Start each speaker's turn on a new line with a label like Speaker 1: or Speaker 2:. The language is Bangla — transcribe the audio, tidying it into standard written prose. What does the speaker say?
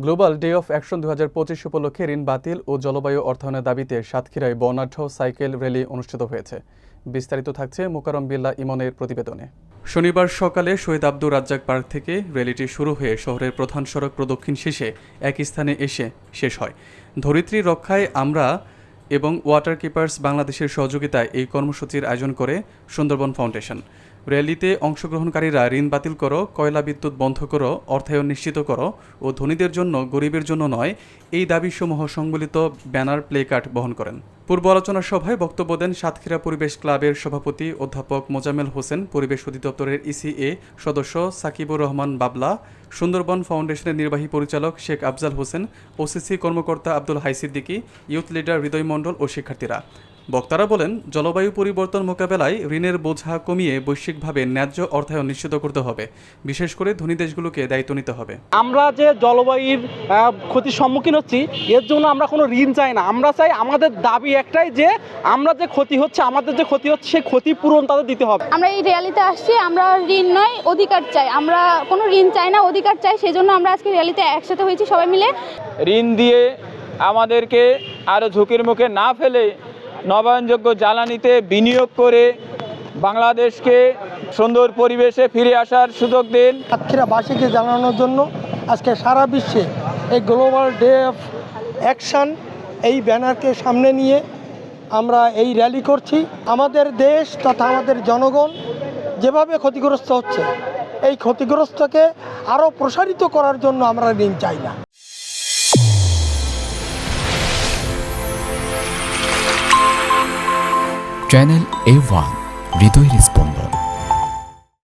Speaker 1: গ্লোবাল ডে অফ অ্যাকশন 2025 উপলক্ষে ঋণ বাতিল ও জলবায়ু অর্থায়নের দাবিতে সাতক্ষীরায় বর্ণাঢ্য সাইকেল র্যালি অনুষ্ঠিত হয়েছে। বিস্তারিত থাকছে মোকাররম বিল্লাহ ইমনের প্রতিবেদনে। শনিবার সকালে শহীদ আব্দুর রাজ্জাক পার্ক থেকে র্যালিটি শুরু হয়ে শহরের প্রধান সড়ক প্রদক্ষিণ শেষে এক স্থানে এসে শেষ হয়। ধরিত্রী রক্ষায় আমরা এবং ওয়াটার কিপার্স বাংলাদেশের সহযোগিতায় এই কর্মসূচির আয়োজন করে সুন্দরবন ফাউন্ডেশন। র্যালিতে অংশগ্রহণকারীরা ঋণ বাতিল করো, কয়লা বিদ্যুৎ বন্ধ করো, অর্থায়ন নিশ্চিত করো ও ধনীদের জন্য গরিবের জন্য নয় এই দাবিসমূহ সংবলিত ব্যানার প্লেকার্ড বহন করেন। পূর্ব আলোচনা সভায় বক্তব্য দেন সাতক্ষীরা পরিবেশ ক্লাবের সভাপতি অধ্যাপক মোজাম্মেল হোসেন, পরিবেশ অধিদপ্তরের ইসিএ সদস্য সাকিবুর রহমান বাবলা, সুন্দরবন ফাউন্ডেশনের নির্বাহী পরিচালক শেখ আফজাল হোসেন, ওসিসি কর্মকর্তা আব্দুল হাই সিদ্দিকী, ইউথ লিডার হৃদয় মণ্ডল ও শিক্ষার্থীরা। বক্তারা বলেন, জলবায়ু পরিবর্তন মোকাবেলায় ঋণের বোঝা কমিয়ে বৈশ্বিকভাবে ন্যায্য অর্থায়ন নিশ্চিত করতে হবে। বিশেষ করে ধনী দেশগুলোকে দায়িত্ব নিতে হবে।
Speaker 2: আমরা যে জলবায়ুর ক্ষতির সম্মুখীন হচ্ছি, এর জন্য আমরা কোনো ঋণ চাই না। আমরা চাই, আমাদের দাবি একটাই যে আমরা যে ক্ষতি হচ্ছে, আমাদের যে ক্ষতি হচ্ছে সেই ক্ষতিপূরণ তাদের দিতে হবে।
Speaker 3: আমরা এই র্যালিতে আসছি, আমরা ঋণ নয় অধিকার চাই। আমরা কোনো ঋণ চাই না, অধিকার চাই। সেই জন্য আমরা আজকে র্যালিতে একসাথে হয়েছি সবাই মিলে।
Speaker 4: ঋণ দিয়ে আমাদেরকে আরও ঝুঁকির মুখে না ফেলে নবায়নযোগ্য জ্বালানিতে বিনিয়োগ করে বাংলাদেশকে সুন্দর পরিবেশে ফিরে আসার সুযোগ দিন।
Speaker 5: সাতক্ষীরাবাসীকে জানানোর জন্য আজকে সারা বিশ্বে এই গ্লোবাল ডে অফ অ্যাকশন এই ব্যানারকে সামনে নিয়ে আমরা এই র্যালি করছি। আমাদের দেশ তথা আমাদের জনগণ যেভাবে ক্ষতিগ্রস্ত হচ্ছে, এই ক্ষতিগ্রস্তকে আরও প্রসারিত করার জন্য আমরা ঋণ চাই না।
Speaker 6: চ্যানেল A1 হৃদয়ের স্পন্দন।